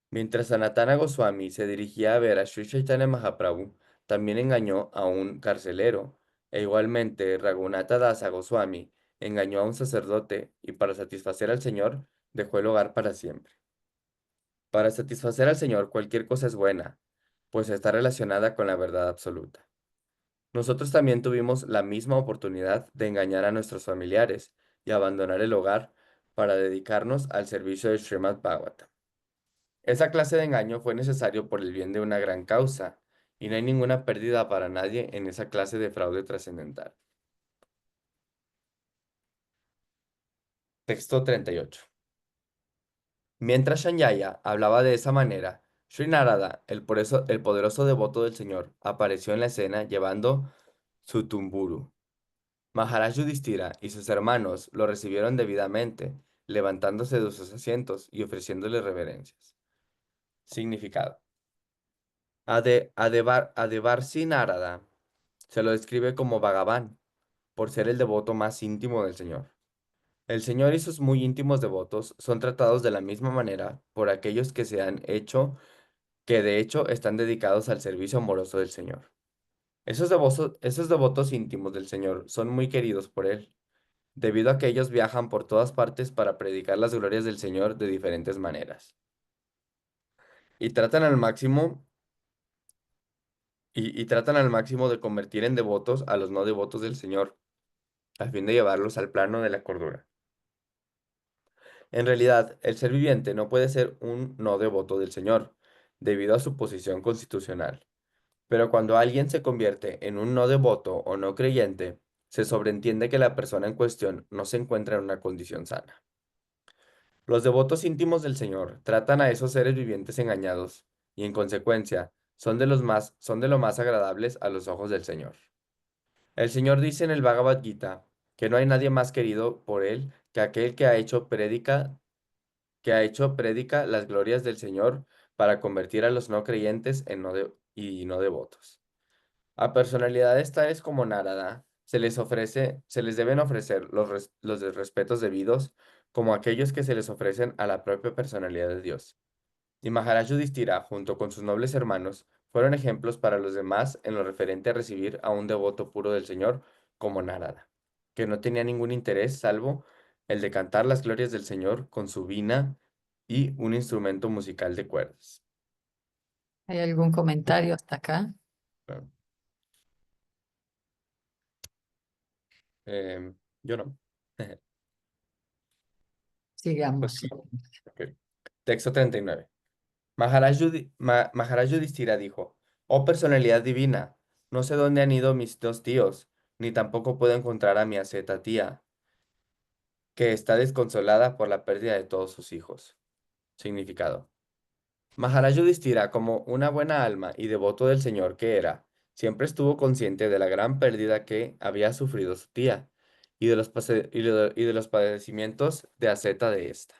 Mientras Sanatana Goswami se dirigía a ver a Sri Chaitanya Mahaprabhu, también engañó a un carcelero, e igualmente Raghunatha Dasa Goswami engañó a un sacerdote y para satisfacer al Señor dejó el hogar para siempre. Para satisfacer al Señor cualquier cosa es buena, pues está relacionada con la verdad absoluta. Nosotros también tuvimos la misma oportunidad de engañar a nuestros familiares y abandonar el hogar para dedicarnos al servicio de Srimad Bhagavatam. Esa clase de engaño fue necesario por el bien de una gran causa, y no hay ninguna pérdida para nadie en esa clase de fraude trascendental. Texto 38. Mientras Shanyaya hablaba de esa manera, Sri Narada, el poderoso devoto del Señor, apareció en la escena llevando su tumburu. Maharaj Yudhishthira y sus hermanos lo recibieron debidamente, levantándose de sus asientos y ofreciéndole reverencias. Significado. Adevarsi Narada se lo describe como Bhagavan, por ser el devoto más íntimo del Señor. El Señor y sus muy íntimos devotos son tratados de la misma manera por aquellos que que de hecho están dedicados al servicio amoroso del Señor. Esos devotos íntimos del Señor son muy queridos por Él, debido a que ellos viajan por todas partes para predicar las glorias del Señor de diferentes maneras. Y tratan al máximo, y tratan al máximo de convertir en devotos a los no devotos del Señor, a fin de llevarlos al plano de la cordura. En realidad, el ser viviente no puede ser un no devoto del Señor, debido a su posición constitucional. Pero cuando alguien se convierte en un no devoto o no creyente, se sobreentiende que la persona en cuestión no se encuentra en una condición sana. Los devotos íntimos del Señor tratan a esos seres vivientes engañados y, en consecuencia, son de lo más agradables a los ojos del Señor. El Señor dice en el Bhagavad Gita que no hay nadie más querido por Él que aquel que ha hecho prédica las glorias del Señor para convertir a los no creyentes en y no devotos. A personalidades tales como Narada se les deben ofrecer los respetos debidos, como aquellos que se les ofrecen a la propia personalidad de Dios. Y Maharaj Yudhishthira, junto con sus nobles hermanos, fueron ejemplos para los demás en lo referente a recibir a un devoto puro del Señor como Narada, que no tenía ningún interés salvo el de cantar las glorias del Señor con su vina y un instrumento musical de cuerdas. ¿Hay algún comentario hasta acá? Bueno, yo no. Pues, Sigamos. ok. Texto 39. Maharaj Yudhishthira dijo: Oh personalidad divina, no sé dónde han ido mis dos tíos, ni tampoco puedo encontrar a mi asceta tía, que está desconsolada por la pérdida de todos sus hijos. Significado. Maharaj Yudhishthira, como una buena alma y devoto del Señor que era, siempre estuvo consciente de la gran pérdida que había sufrido su tía y y de los padecimientos de asceta de ésta.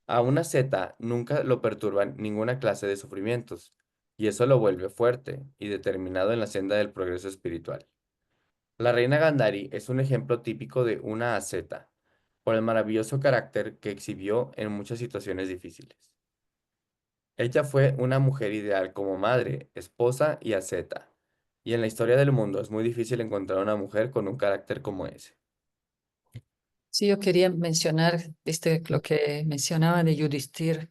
A una zeta nunca lo perturban ninguna clase de sufrimientos, y eso lo vuelve fuerte y determinado en la senda del progreso espiritual. La reina Gandhari es un ejemplo típico de una asceta, por el maravilloso carácter que exhibió en muchas situaciones difíciles. Ella fue una mujer ideal como madre, esposa y asceta, y en la historia del mundo es muy difícil encontrar una mujer con un carácter como ese. Sí, yo quería mencionar, lo que mencionaba de Yudhishthir,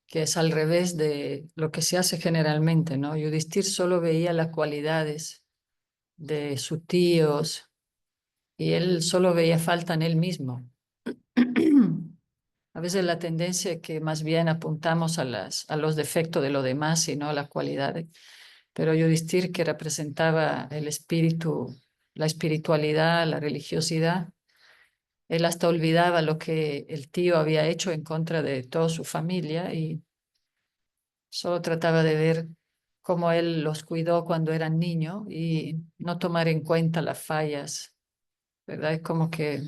que es al revés de lo que se hace generalmente, ¿no? Yudhishthir solo veía las cualidades de sus tíos y él solo veía falta en él mismo. A veces la tendencia es que más bien apuntamos a los defectos de los demás y no a las cualidades. Pero Yudhishthir, que representaba el espíritu, la espiritualidad, la religiosidad, Él hasta olvidaba lo que el tío había hecho en contra de toda su familia y solo trataba de ver cómo él los cuidó cuando eran niños y no tomar en cuenta las fallas, ¿verdad? Es como que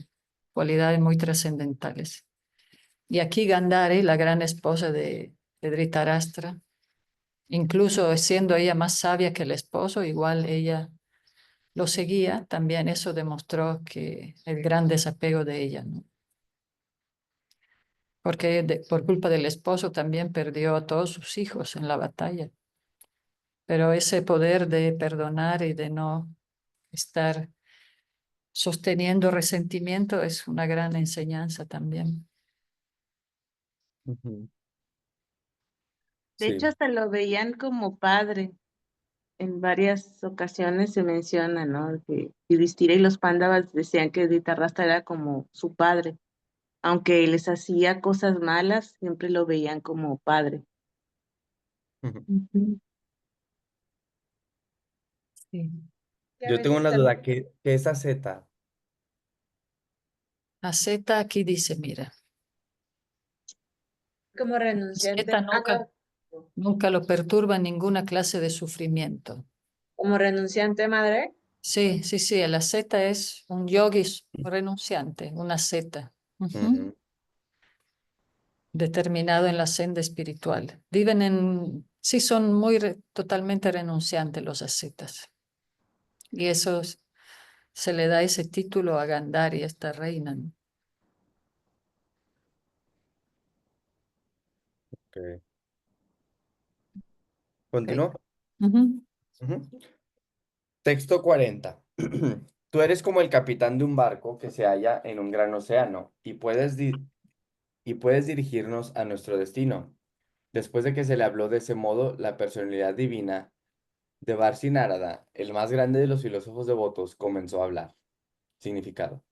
cualidades muy trascendentales. Y aquí Gandhari, la gran esposa de Dhritarashtra, incluso siendo ella más sabia que el esposo, igual ella lo seguía, también eso demostró que el gran desapego de ella, ¿no? Porque por culpa del esposo también perdió a todos sus hijos en la batalla. Pero ese poder de perdonar y de no estar sosteniendo resentimiento es una gran enseñanza también. Ujú. De hecho, Sí. hasta lo veían como padre. En varias ocasiones se menciona, ¿no? Que Yudhishthira y los Pándavas decían que Dhritarashtra era como su padre. Aunque les hacía cosas malas, siempre lo veían como padre. Ujú. Ujú. Sí. Y a Yo tengo veces una también, duda, ¿qué es Z? La Z aquí dice, mira, como renunciante, Z nunca lo perturba ninguna clase de sufrimiento. como renunciante madre. Sí, sí, sí, la Z es un yogi renunciante, una Z, Ujú. determinado en la senda espiritual. Sí, son totalmente renunciantes los ascetas. Y se le da ese título a Gandhari, esta reina, ¿no? Ok. Ok. ¿Continúo? Ujú. Ujú. Texto 40. Tú eres como el capitán de un barco que se halla en un gran océano y puedes dirigirnos a nuestro destino. Después de que se le habló de ese modo, la personalidad divina de Barsi Narada, el más grande de los filósofos devotos, comenzó a hablar. Significado.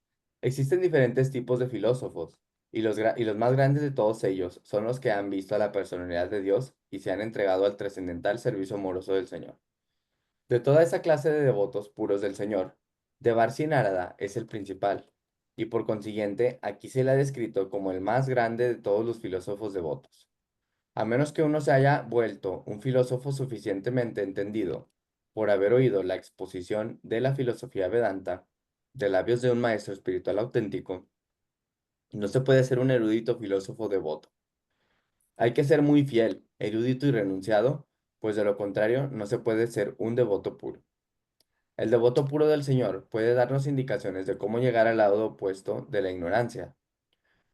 Existen diferentes tipos de filósofos, y los más grandes de todos ellos son los que han visto a la personalidad de Dios y se han entregado al trascendental servicio amoroso del Señor. De toda esa clase de devotos puros del Señor, Devarsi Narada es el principal, y por consiguiente aquí se le ha descrito como el más grande de todos los filósofos devotos. A menos que uno se haya vuelto un filósofo suficientemente entendido por haber oído la exposición de la filosofía Vedanta de labios de un maestro espiritual auténtico, no se puede ser un erudito filósofo devoto. Hay que ser muy fiel, erudito y renunciado, pues de lo contrario no se puede ser un devoto puro. El devoto puro del Señor puede darnos indicaciones de cómo llegar al lado opuesto de la ignorancia.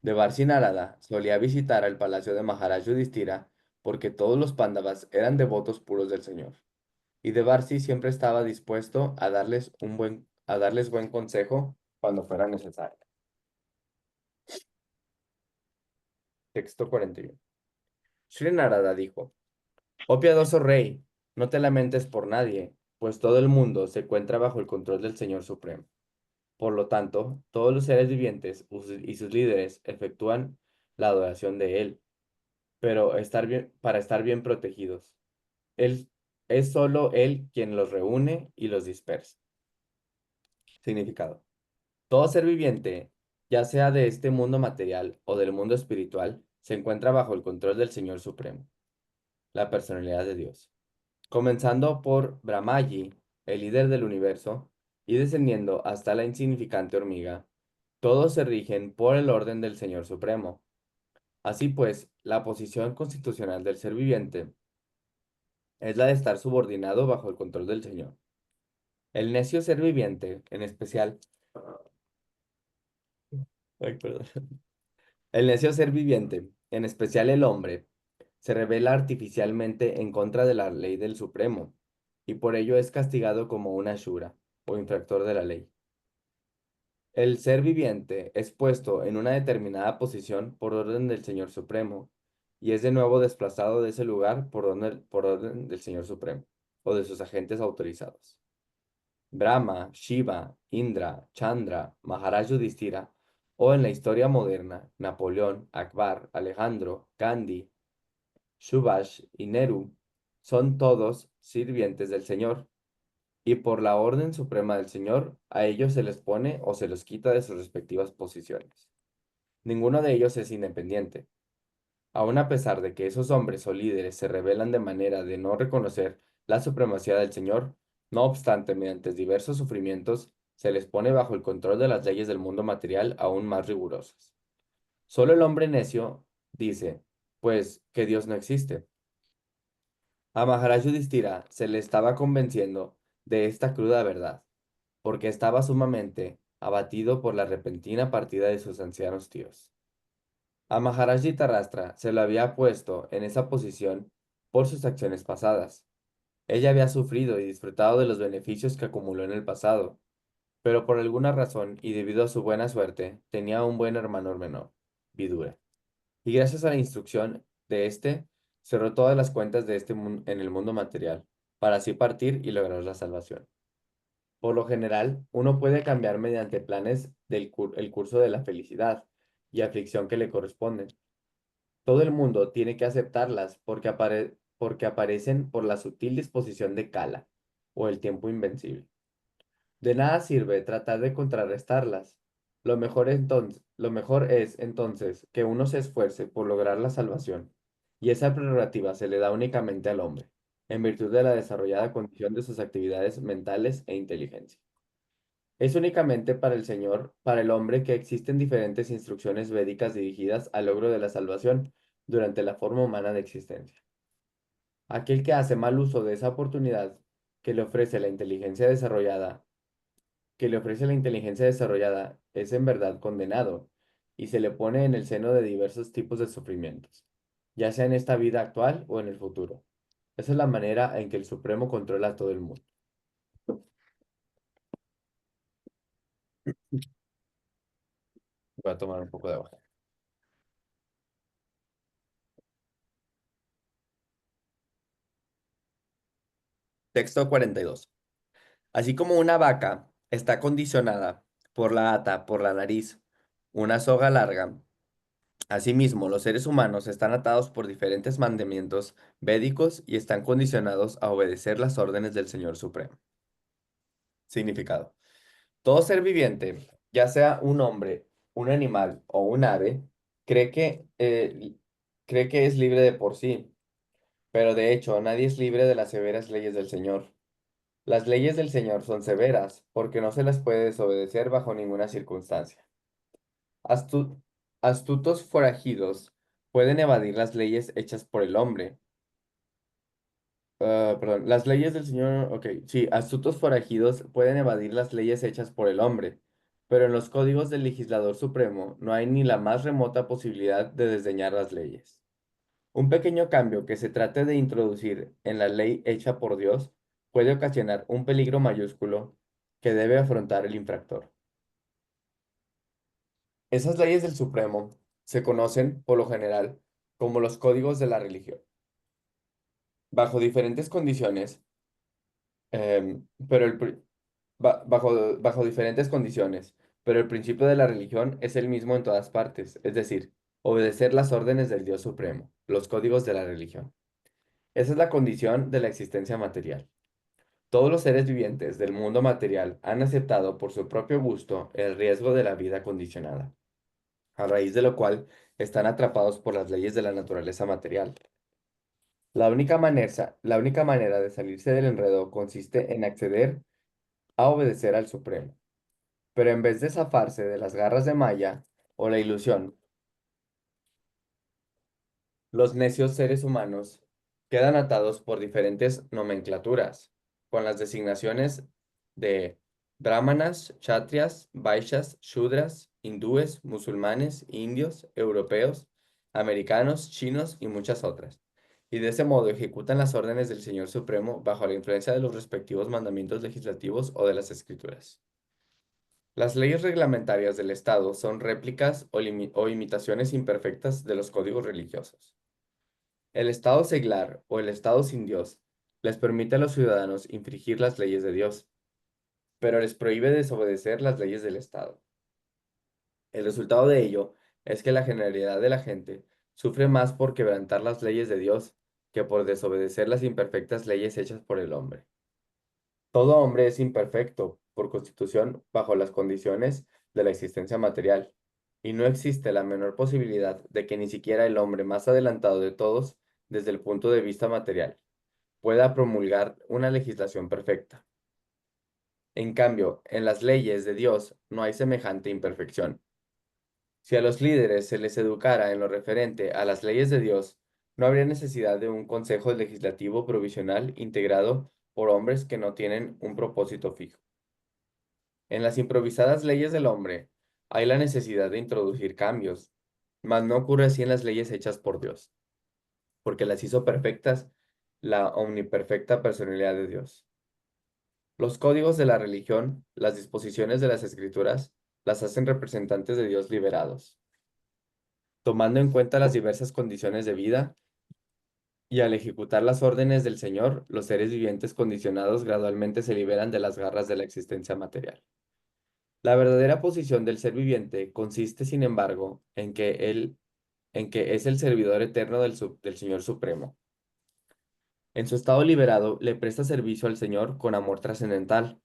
Devarsi Narada solía visitar al palacio de Maharaj Yudhishthira porque todos los pándavas eran devotos puros del Señor. Y Devarsi siempre estaba dispuesto a darles buen consejo cuando fuera necesario. Texto 41. Sri Narada dijo: Oh piadoso rey, no te lamentes por nadie, pues todo el mundo se encuentra bajo el control del Señor Supremo. Por lo tanto, todos los seres vivientes y sus líderes efectúan la adoración de Él, pero para estar bien protegidos. Él es solo Él quien los reúne y los dispersa. Significado. Todo ser viviente, ya sea de este mundo material o del mundo espiritual, se encuentra bajo el control del Señor Supremo, la personalidad de Dios. Comenzando por Brahmaji, el líder del universo, y descendiendo hasta la insignificante hormiga, todos se rigen por el orden del Señor Supremo. Así pues, la posición constitucional del ser viviente es la de estar subordinado bajo el control del Señor. El necio ser viviente, en especial, ay, perdón. El necio ser viviente, en especial el hombre, se revela artificialmente en contra de la ley del Supremo, y por ello es castigado como un ashura, o infractor de la ley. El ser viviente es puesto en una determinada posición por orden del Señor Supremo, y es de nuevo desplazado de ese lugar por orden del Señor Supremo, o de sus agentes autorizados. Brahma, Shiva, Indra, Chandra, Maharaj Yudhishthira, o en la historia moderna, Napoleón, Akbar, Alejandro, Gandhi, Subhash y Nehru, son todos sirvientes del Señor. y por la orden suprema del Señor, a ellos se les pone o se los quita de sus respectivas posiciones. Ninguno de ellos es independiente. Aun a pesar de que esos hombres o líderes se rebelan de manera de no reconocer la supremacía del Señor, no obstante, mediante diversos sufrimientos, se les pone bajo el control de las leyes del mundo material aún más rigurosas. Solo el hombre necio dice, pues, que Dios no existe. A Maharaj Yudhishthira se le estaba convenciendo de esta cruda verdad, porque estaba sumamente abatido por la repentina partida de sus ancianos tíos. A Maharaj Dhritarashtra se lo había puesto en esa posición por sus acciones pasadas. Ella había sufrido y disfrutado de los beneficios que acumuló en el pasado, pero por alguna razón y debido a su buena suerte, tenía un buen hermano menor, Vidura. Y gracias a la instrucción de éste, cerró todas las cuentas de en el mundo material, para así partir y lograr la salvación. Por lo general, uno puede cambiar mediante planes el curso de la felicidad y aflicción que le corresponden. Todo el mundo tiene que aceptarlas porque aparecen por la sutil disposición de Kala, o el tiempo invencible. De nada sirve tratar de contrarrestarlas. Lo mejor es entonces que uno se esfuerce por lograr la salvación, y esa prerrogativa se le da únicamente al hombre, en virtud de la desarrollada condición de sus actividades mentales e inteligencia. Es únicamente para el Señor, para el hombre, que existen diferentes instrucciones védicas dirigidas al logro de la salvación durante la forma humana de existencia. Aquel que hace mal uso de esa oportunidad que le ofrece la inteligencia desarrollada, es en verdad condenado y se le pone en el seno de diversos tipos de sufrimientos, ya sea en esta vida actual o en el futuro. Esa es la manera en que el Supremo controla a todo el mundo. Voy a tomar un poco de agua. Texto 42. Así como una vaca está condicionada por la ata, por la nariz, una soga larga, asimismo los seres humanos están atados por diferentes mandamientos védicos y están condicionados a obedecer las órdenes del Señor Supremo. Significado. Todo ser viviente, ya sea un hombre, un animal o un ave, cree cree que es libre de por sí, pero de hecho nadie es libre de las severas leyes del Señor. Las leyes del Señor son severas porque no se las puede desobedecer bajo ninguna circunstancia. Astu- Astutos forajidos pueden evadir las leyes hechas por el hombre. Perdón, las leyes del Señor, ok, sí, astutos forajidos pueden evadir las leyes hechas por el hombre, pero en los códigos del legislador supremo no hay ni la más remota posibilidad de desdeñar las leyes. Un pequeño cambio que se trate de introducir en la ley hecha por Dios puede ocasionar un peligro mayúsculo que debe afrontar el infractor. Esas leyes del Supremo se conocen, por lo general, como los códigos de la religión. Bajo diferentes condiciones, pero bajo diferentes condiciones, pero el principio de la religión es el mismo en todas partes, es decir, obedecer las órdenes del Dios Supremo, los códigos de la religión. Esa es la condición de la existencia material. Todos los seres vivientes del mundo material han aceptado por su propio gusto el riesgo de la vida condicionada, a raíz de lo cual están atrapados por las leyes de la naturaleza material. La única manera de salirse del enredo consiste en acceder a obedecer al Supremo. Pero en vez de zafarse de las garras de Maya o la ilusión, los necios seres humanos quedan atados por diferentes nomenclaturas, con las designaciones de brahmanas, kshatriyas, vaishyas, shudras, hindúes, musulmanes, indios, europeos, americanos, chinos y muchas otras. Y de ese modo ejecutan las órdenes del Señor Supremo bajo la influencia de los respectivos mandamientos legislativos o de las Escrituras. Las leyes reglamentarias del Estado son réplicas o imitaciones imperfectas de los códigos religiosos. El Estado seglar o el Estado sin Dios les permite a los ciudadanos infringir las leyes de Dios, pero les prohíbe desobedecer las leyes del Estado. El resultado de ello es que la generalidad de la gente sufre más por quebrantar las leyes de Dios que por desobedecer las imperfectas leyes hechas por el hombre. Todo hombre es imperfecto por constitución bajo las condiciones de la existencia material, y no existe la menor posibilidad de que ni siquiera el hombre más adelantado de todos, desde el punto de vista material, pueda promulgar una legislación perfecta. En cambio, en las leyes de Dios no hay semejante imperfección. Si a los líderes se les educara en lo referente a las leyes de Dios, no habría necesidad de un consejo legislativo provisional integrado por hombres que no tienen un propósito fijo. En las improvisadas leyes del hombre hay la necesidad de introducir cambios, mas no ocurre así en las leyes hechas por Dios, porque las hizo perfectas la omniperfecta personalidad de Dios. Los códigos de la religión, las disposiciones de las escrituras, las hacen representantes de Dios liberados, tomando en cuenta las diversas condiciones de vida, y al ejecutar las órdenes del Señor, los seres vivientes condicionados gradualmente se liberan de las garras de la existencia material. La verdadera posición del ser viviente consiste, sin embargo, en que es el servidor eterno del Señor Supremo. En su estado liberado, le presta servicio al Señor con amor trascendental,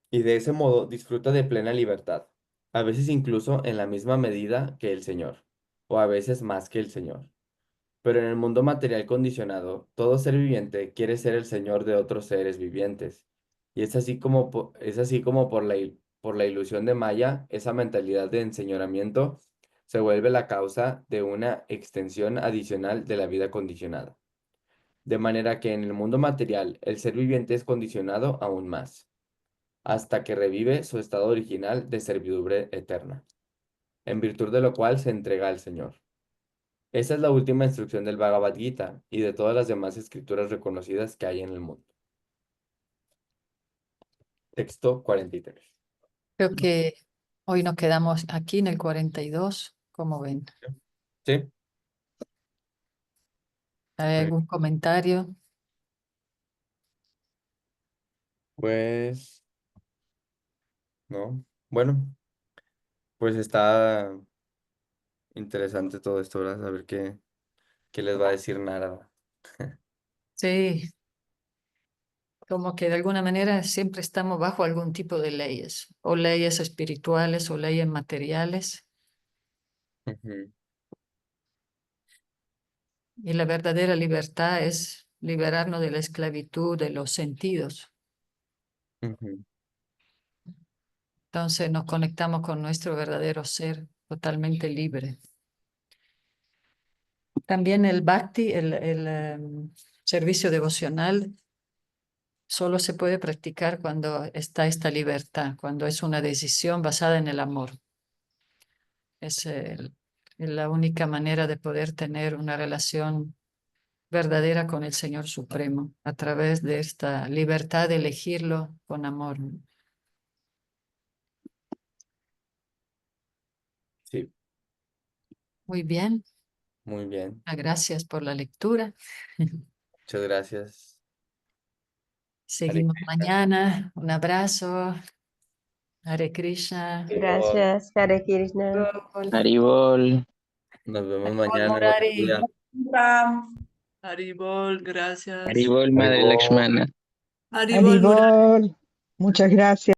y de ese modo disfruta de plena libertad, a veces incluso en la misma medida que el Señor, o a veces más que el Señor. Pero en el mundo material condicionado, todo ser viviente quiere ser el señor de otros seres vivientes. Y es así como, es así como por la ilusión de Maya, esa mentalidad de enseñoramiento se vuelve la causa de una extensión adicional de la vida condicionada. De manera que en el mundo material, el ser viviente es condicionado aún más, hasta que revive su estado original de servidumbre eterna, en virtud de lo cual se entrega al Señor. Esa es la última instrucción del Bhagavad Gita y de todas las demás escrituras reconocidas que hay en el mundo. Texto 43. Creo que hoy nos quedamos aquí en el 42, como ven. ¿Sí? ¿Hay algún comentario? Pues, no. Bueno, pues está interesante todo esto, ¿verdad? A ver qué les va a decir Narada. Sí, como que de alguna manera siempre estamos bajo algún tipo de leyes, o leyes espirituales o leyes materiales, Ujú, y la verdadera libertad es liberarnos de la esclavitud de los sentidos. ujú, Entonces nos conectamos con nuestro verdadero ser totalmente libre. También el bhakti, servicio devocional, solo se puede practicar cuando está esta libertad, cuando es una decisión basada en el amor. Es la única manera de poder tener una relación verdadera con el Señor Supremo, a través de esta libertad de elegirlo con amor. sí, Muy bien, muy bien. gracias por la lectura. Muchas gracias. Hare Seguimos Krishna. mañana. Un abrazo. Hare Krishna. Gracias, Hare Krishna. Haribol. Nos vemos Haribol, mañana. Murari. Ram. Haribol, gracias. Haribol, Madre Haribol. Lakshmana. Haribol, Murari. Haribol. Muchas gracias.